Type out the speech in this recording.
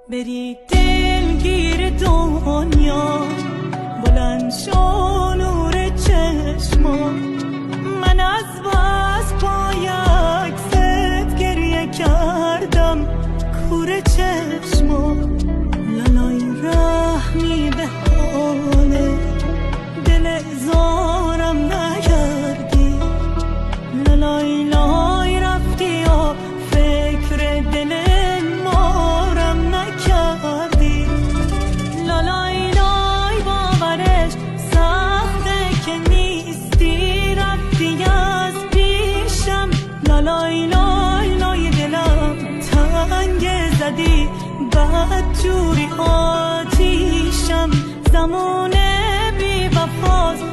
بری دلگیر دنیا، بلند شو نور چشما. من از بس پای عکست گریه کردم کور چشما. لالای رحمی به حال دل زارم نکردی، لالای لای رفتی و فکر دل مارم نکردی. لالای لای باورش سخته که نیستی، رفتی از پیشم. لالای لای لای دلم تنگ زدی، بد جوری آتیشم. زمان بی وفاست